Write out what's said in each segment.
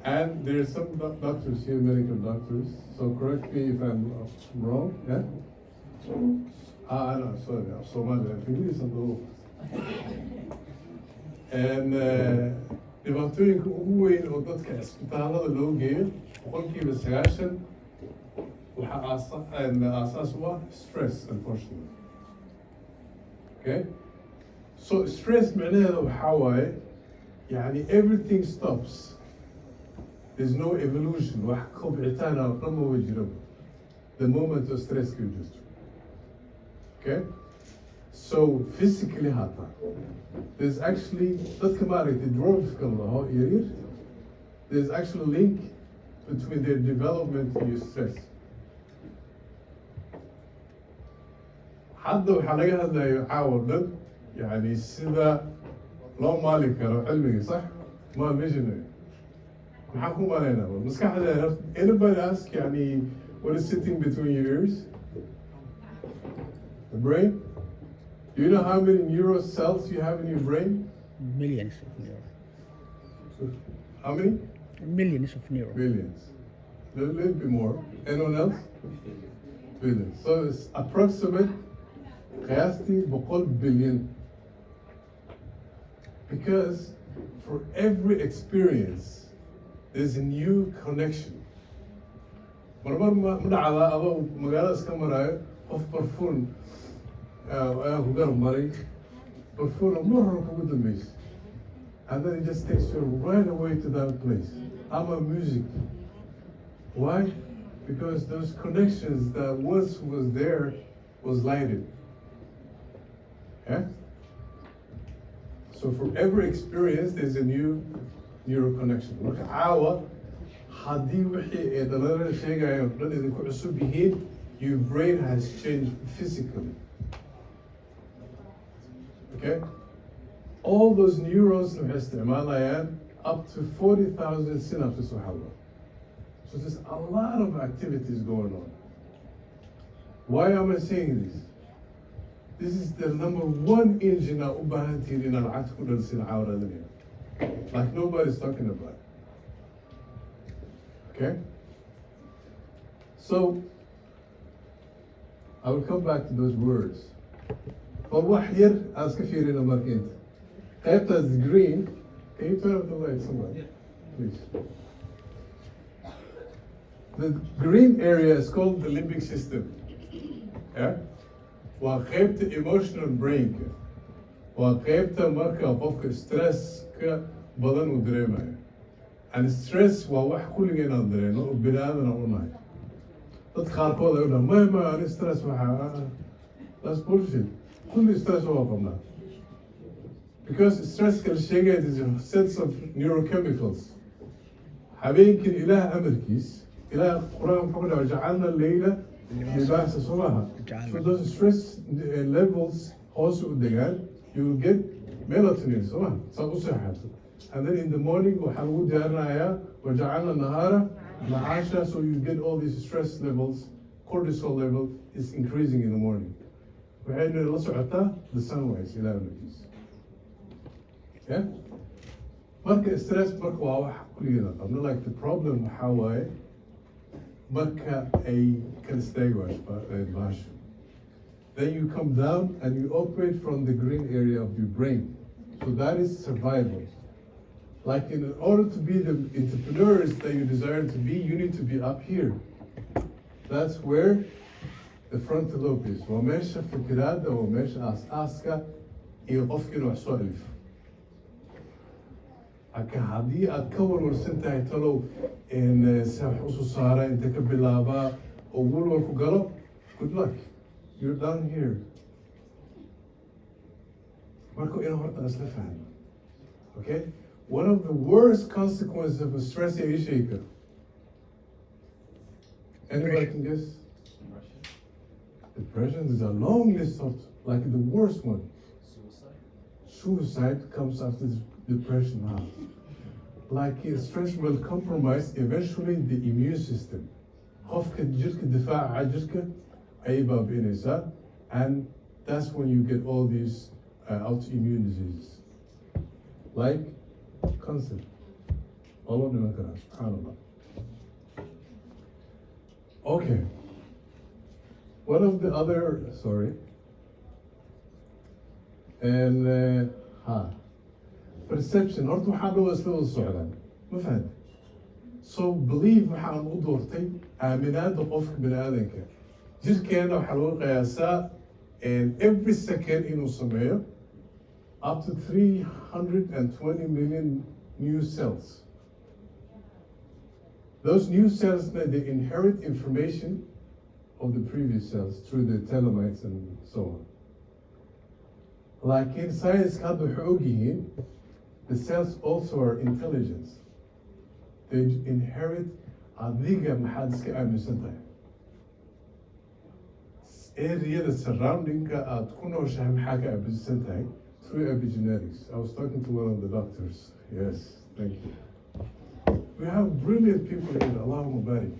And there are some doctors here, medical doctors, so correct me if I'm wrong, yeah? No, sorry, I'm Somali, I'm English and all. And dhibaatooyinka ugu weyn oo dadka isbitaalada loo geeyo boqolkiiba 90 waxaa aasaas u ah stress, unfortunately. Okay? So stress معناheeda waxaa waaye يعني everything stops. There's no evolution. wax kobcitaan oo dhan ma jiro the moment of stress you just. Okay? So physically hata there's actually dadka maaragtay dwarfs ka laho yaryar, there's actually a link between their development and stress. hadda waxaa laga hadlayo caawa dhan يعني sida loo maali karo cilmiga sax ma visionary maxaa ku malaynaa maskaxda anybody ask يعني what is sitting between your ears? The brain? Do you know how many neural cells you have in your brain? Millions of neurons. How many? Millions of neurons. Billions. A little bit more. Anyone else? Billions. So it's approximate قياسي بقول billion. Because for every experience, there's a new connection. مرمر من على أبو مقالة اسكمراي of perfume who got married perfume مرة فوق الميز, and then it just takes you right away to that place. I'm a music. Why? Because those connections that once was there was lighted. Yeah? So for every experience, there's a new neural connection. Look, عاوة haddii wixii ee dhallinyarada sheegayo dhan idinku cusub yihiin, your brain has changed physically. Okay? All those neurons waxay isticmaalayaan up to 40,000 synapses waxa la. So there's a lot of activities going on. Why am I saying this? This is the number one engine u baahan tihiin inaad lacagta ku dhalisin caawaradaniya. Like nobody's talking about. Okay? So, I will come back to those words. But what here, as kafirina markint. Qaybtaas green, can you turn off the light somewhere? Please. The green area is called the limbic system. Yeah? Waa qaybta emotional brain-ka. Waa qaybta marka qofka stress ka badan uu dareemayo. And stress waa wax kulligeen aan dareeno oo bini aadana u nahay. Dad qaarkood ay u dhahaan ma ani stress waxaa that's bullshit. Kulli stress waa qabnaa. Because stress kala sheegaya is a sense of neurochemicals. habeenkin ilaah amarkiis ilaah quraan wuxuu dhahay jacalna leyla libaasa subaha. So those stress levels hoos u degaan, you will get melatonin subaha saad u seexato. And then in the morning waxaa lagu diyaarinayaa wajacalna nahaara macaasha, so you get all these stress levels, cortisol level is increasing in the morning. waxayna la socotaa the sunrise ilaah amarkiis. Yeah? Marka stress marka waa wax kulligeena qabno. Like the problem waxaa waaye marka ay kala istaagi waayo bahasha. Then you come down and you operate from the green area of your brain. So that is survival. Like in order to be the entrepreneurs that you desire to be, you need to be up here. That's where the frontal lobe is. waa meesha fikiraada, waa meesha aas-aaska iyo qofkiina wax soo alif. Marka haddii aad ka warwarsan tahay talow se wax usoo saara inta ka bilaabaa oo walwal ku galo, good luck, you're down here. Marka ina horta isla fahmo. Okay? One of the worst consequences of a stress issue. Anybody can guess? Depression is a long list of, like the worst one. Suicide comes after depression. Like stress will compromise eventually the immune system. Qofka jirka difaaca jirka ayay baabi'inaysaa, and that's when you get all these autoimmune diseases. Like cancer. والله من كلام سبحان الله. Okay. One of the other, sorry. And perception horta waxaa loo isla wada socdaan ma fahan. So believe waxaan u doortay aaminaada qofka bini aadanka jirkeena waxaa lagu qiyaasaa and every second inuu sameeyo up to 320 million new cells. Those new cells, they inherit information of the previous cells through the telomeres and so on. Like in science, the cells also are intelligent. They inherit adiga maxaad iska aaminsan tahay. Area surrounding aad ku nooshahay maxaa ka aaminsan tahay through epigenetics. I was talking to one of the doctors. Yes, thank you. We have brilliant people in Allah Mubarak.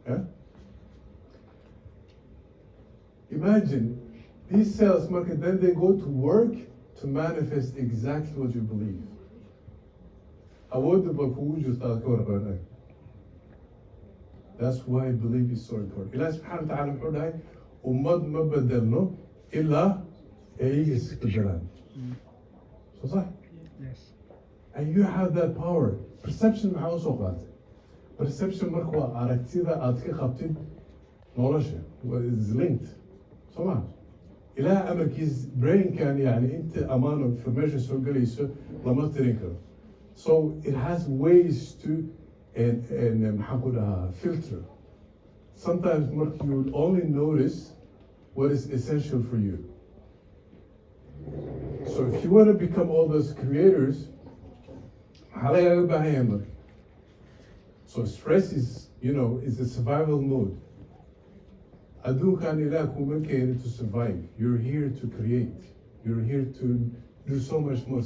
Yeah? Imagine these cells, then they go to work to manifest exactly what you believe. That's why belief is so important. Allah subhanahu wa ta'ala wuxuu dhahay ummad ma bedelno ilaa ay isbedelaan. So صح? Yes. And you have that power. Perception maxaa usoo qaatay? Perception marka waa aragtida aad ka qabtid nolosha. Is linked. So ma? Ilaah amarkiis brain-kan yani inta amount of information soo galayso lama tirin karo. So it has ways to maxaan ku dhahaa filter. Sometimes marka you will only notice what is essential for you. So if you want to become all those creators, so stress is, is a survival mode. Adunkan ilah kuma keeni to survive. You're here to create. You're here to do so much more.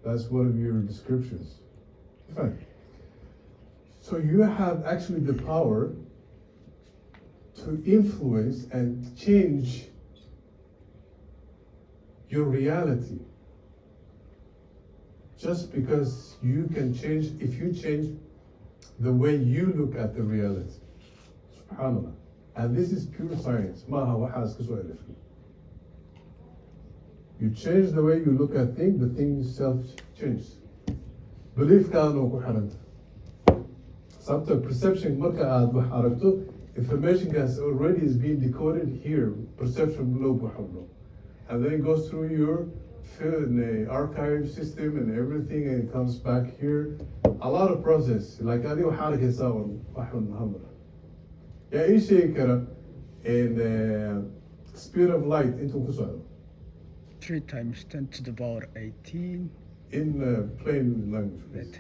That's one of your descriptions. Fine. So you have actually the power to influence and change your reality. Just because you can change, if you change the way you look at the reality. SubhanAllah. And this is pure science. You change the way you look at things, the thing itself changes. Belief kaano ku xiranta. Sababta perception marka aad wax aragto, information gas already is being decoded here, perception below buxabno. And then it goes through your archive system and everything, and it comes back here. A lot of process. Like adi waxaa arkaysaa waxun hamar. Yaa ii sheegi kara in speed of light intuu ku socdo. 3 times 10 to the power 18. In plain language.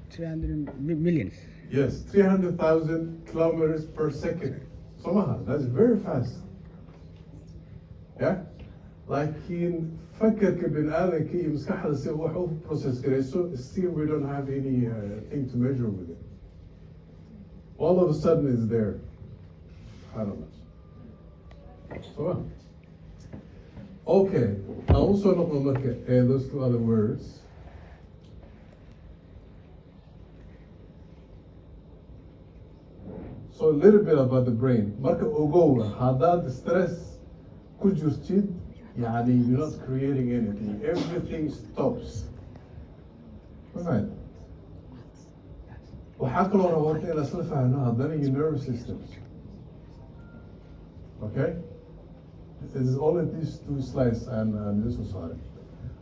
300 millions. Yes, 300,000 kilometers per second. Somehow, that's very fast. Yeah? Like in فكر كبن آدم كي مسكح هذا سوى وحوف process كريسو, still we don't have any thing to measure with it. All of a sudden it's there. SubhanAllah. So, okay, I also not look at those two other words. So a little bit about the brain. Marka ogo hadad stress ku jirtid, yani you're not creating anything. Everything stops. Right. Waxaa kaloo rabaa in isla fahno haddana your nervous system. Okay? This is only these 2 slides and this was hard.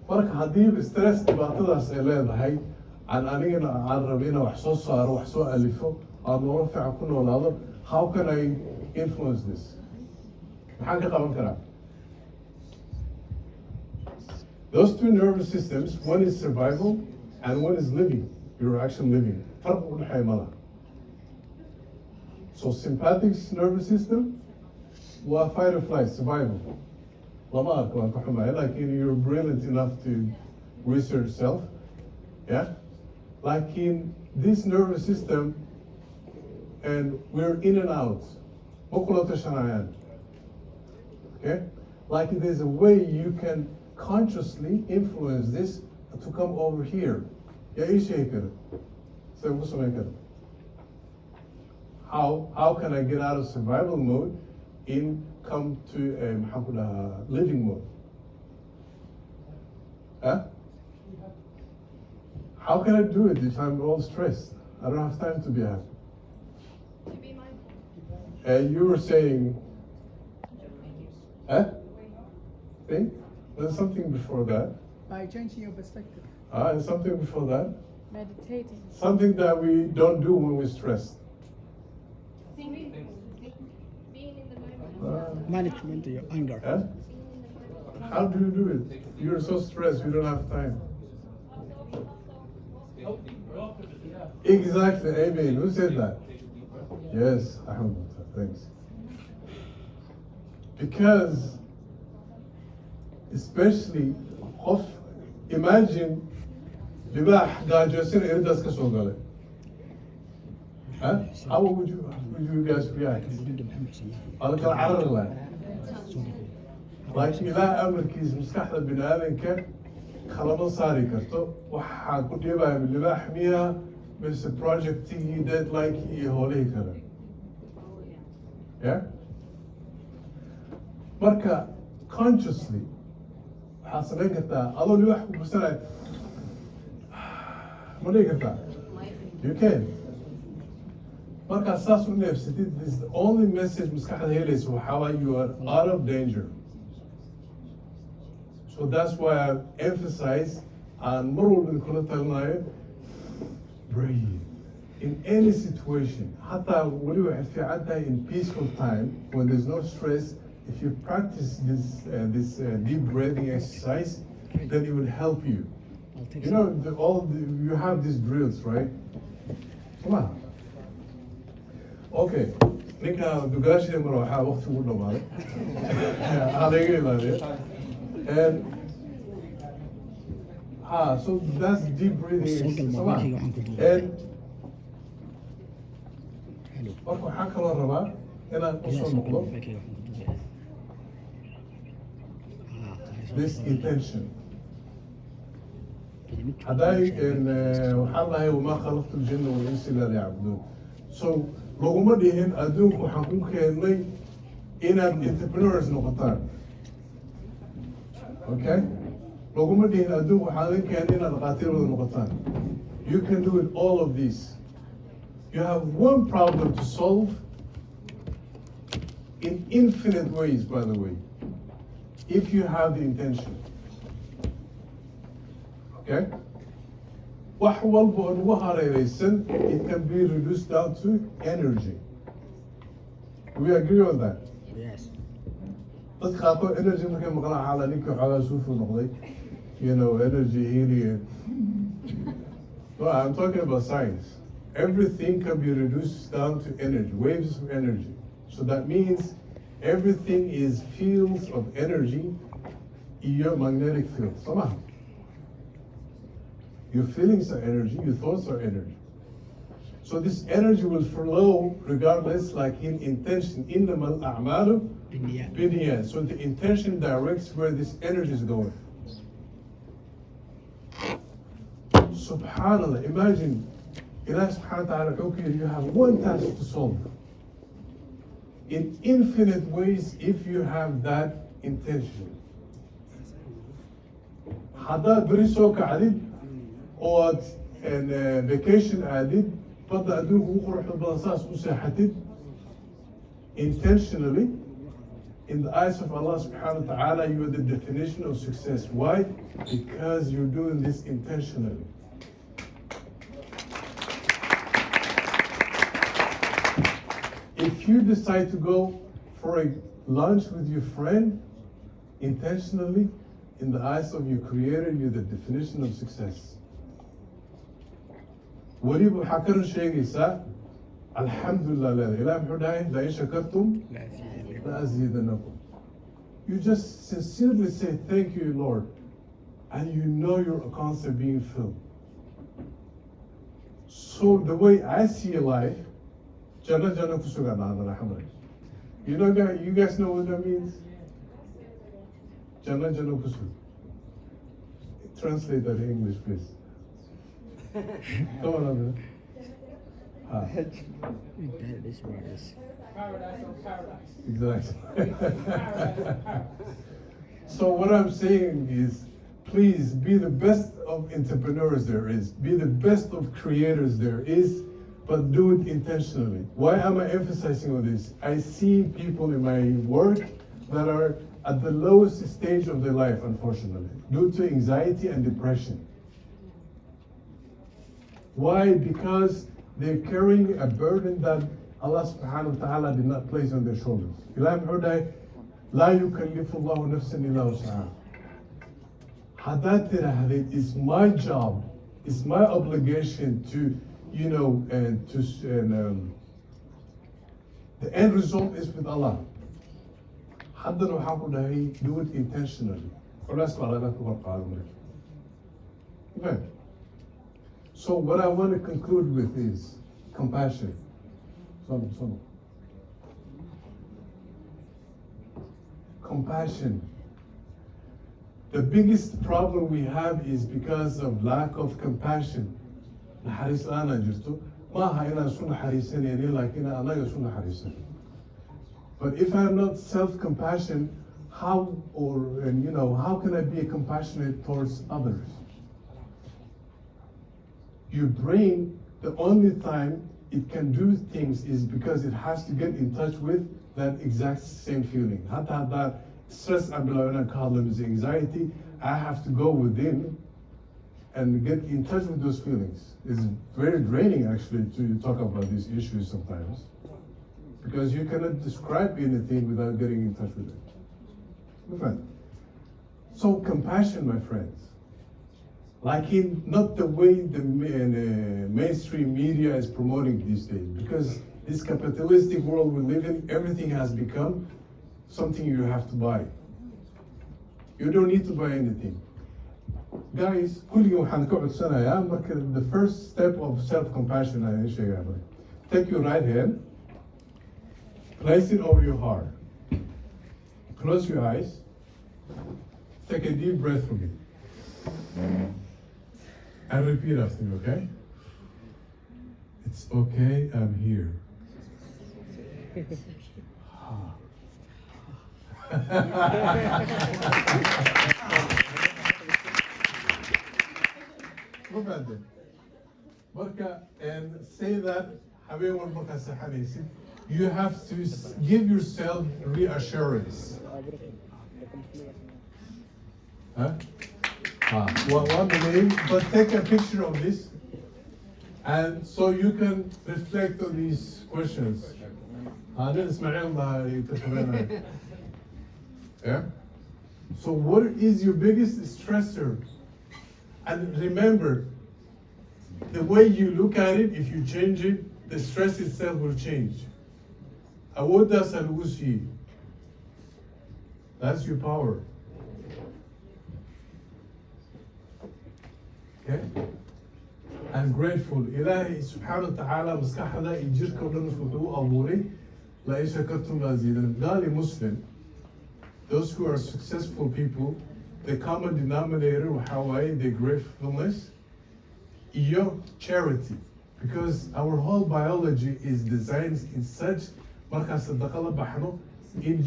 Marka haddii stress dhibaatadaas ay leedahay, aan anigana aan rabo inaan wax soo saaro, wax soo alifo, aan nolol fiican ku noolaado, how can I influence this? Maxaan ka qaban karaa? Those 2 nervous systems, one is survival and one is living. You're actually living. Farq u dhexeeya malaha. So sympathetic nervous system, waa fight or flight, survival. Lama arko waan ka xumahay, like you're brilliant enough to research self. Yeah? Like in this nervous system, and we're in and out. Okay? Like there's a way you can consciously influence this to come over here. yaa ii sheegi kara sida ugu samayn kara. How can I get out of survival mode in come to maxaan ku dhahaa living mode? Huh? How can I do it if I'm all stressed? I don't have time to be happy. To be mindful. You were saying, think? There's something before that. By changing your perspective. And something before that. Meditating. Something that we don't do when we're stressed. Thinking. Being in the moment. Management of your anger. Huh? How do you do it? You're so stressed, you don't have time. Exactly, amen. Who said that? Yes, Alhamdulillah, thanks. Because, especially, imagine, libaax gaajoosan eridaas ka soo galay. How would you guys react? Ala kala carari lahay. Like ilaah amarkiisa maskaxda bini aadanka kalama saari karto. Waxaa ku dhiibaya libaax miya mise projectigii deadline-kii iyo howlihii kale. Yeah? Marka consciously waxaad samayn kartaa adoo libaax ku bursanaya ma dhigi kartaa? You can. Marka saas u neefsatid, this is the only message maskaxda helaysa waxaa waaye you are out of danger. So that's why I emphasize and mar walba kula talinayo breathe in any situation. Hatta wali waxay fiican tahay in peaceful time when there's no stress. If you practice this deep breathing exercise, then it will help you. You know, you have these drills, right? Come on. Okay. Ninka dugaashii mar waxaa waqti ugu dhamaaday. Adeega ilaaliya. And so that's deep breathing. And marka waxaa kaloo rabaa inaan usoo noqdo this intention. hadday waxaan lahay wamaa khalaqtu ljinna walinsa illa liyacbuduun. So laguma dhihin adduunku waxaan ku keennay inaad entrepreneurs noqotaan. Okay? Laguma dhihin adduunku waxaan idin keennay inaad dhaqaatiir wada noqotaan. You can do it all of these. You have one problem to solve in infinite ways, by the way, if you have the intention. Okay? Wax walba oo nagu hareeraysan, it can be reduced down to energy. Do we agree on that? Yes. Dadka qaarkood energy markay maqlaan xaala ninka xoogaa suufu noqday, you know, energy healing. No, I'm talking about science. Everything can be reduced down to energy, waves of energy. So that means everything is fields of energy in your magnetic field. Somehow. Your feelings are energy, your thoughts are energy. So this energy will flow regardless, like in intention. إِنَّمَا الْأَعْمَالُ بِالنِّيَّاتِ. So the intention directs where this energy is going. Subhanallah, imagine, Allah subhanahu wa ta'ala, okay, you have one task to solve. In infinite ways, if you have that intention. Haddaad beri soo kacdid oo aad vacation aadid, badda adduunka ugu quruxda badan saas u seexatid, intentionally, in the eyes of Allah subhanahu wa ta'ala, you are the definition of success. Why? Because you're doing this intentionally. If you decide to go for a lunch with your friend, intentionally, in the eyes of your creator, you're the definition of success. weliba waxaa ka run sheegaysaa alxamdulillah leeda ilaah muxuu dhahay lain shakartum la aziidanakum. You just sincerely say thank you Lord, and you know your accounts are being filled. So the way I see life, jannah jannah kusuganaan alhamdulillah. You guys know what that means? Jannah jannah kusug. translate that in English, please. Come on, Andrea. That is worse. Paradise on paradise. Exactly. So what I'm saying is, please be the best of entrepreneurs there is, be the best of creators there is, but do it intentionally. Why am I emphasizing on this? I see people in my work that are at the lowest stage of their life, unfortunately, due to anxiety and depression. Why? Because they're carrying a burden that Allah subhanahu wa ta'ala did not place on their shoulders. إله محودا لا يكلف الله نفسا إلا وسعها. Hadad it's my job, it's my obligation to, the end result is with Allah. Hadda waxaan ku dhahay, do it intentionally. Okay. So what I want to conclude with is compassion. Compassion. The biggest problem we have is because of lack of compassion. naxariis la'aan jirto. Maaha inaan isu naxariisanaynin, laakiin anaga isu naxariisan. But if I'm not self-compassion, how can I be compassionate towards others? Your brain, the only time it can do things is because it has to get in touch with that exact same feeling. Hatta that stress I'm is anxiety, I have to go within and get in touch with those feelings. It's very draining actually to talk about these issues sometimes, because you cannot describe anything without getting in touch with it. My friend. So compassion, my friends. Like not the way the mainstream media is promoting these days, because this capitalistic world we live in, everything has become something you have to buy. You don't need to buy anything. Guys, the first step of self-compassion, take your right hand, place it over your heart. Close your eyes. Take a deep breath for me. And repeat after me, okay? It's okay, I'm here. Look at it. Marka, and say that, you have to give yourself reassurance. Huh? One minute, but take a picture of this, and so you can reflect on these questions. Yeah? So what is your biggest stressor? And remember, the way you look at it, if you change it, the stress itself will change. That's your power. Okay? I'm grateful. إلهي سبحانه وتعالى مسكحنا يجيركم لنفوتو أبوري لا يشكرتم لازيدن. قال Muslim, those who are successful people, the common denominator of Hawaii, the gratefulness, iyo charity, because our whole biology is designed in such marka sadaqala baxno in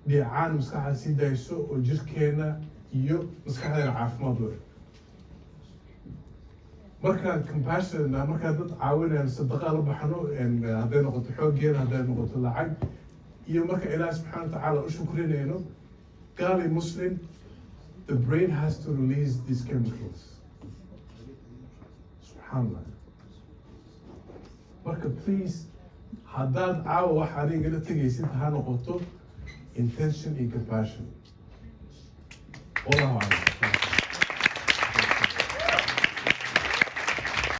dhicaan maskaxda sii dayso oo jirkeena iyo maskaxdeena caafimaad leh. Markaan compassion markaan dad caawinayaan sadaqa la baxno hadday noqoto xooggeena, hadday noqoto lacag, iyo marka Ilaahay subxaana wa tacaala u shukrinayno, gaali Muslim, the brain has to release these chemicals. Subhanallah. Marka please, haddaad caawa waxa adiga la tegaysid ha noqoto intention and compassion. Wallahu a'lam.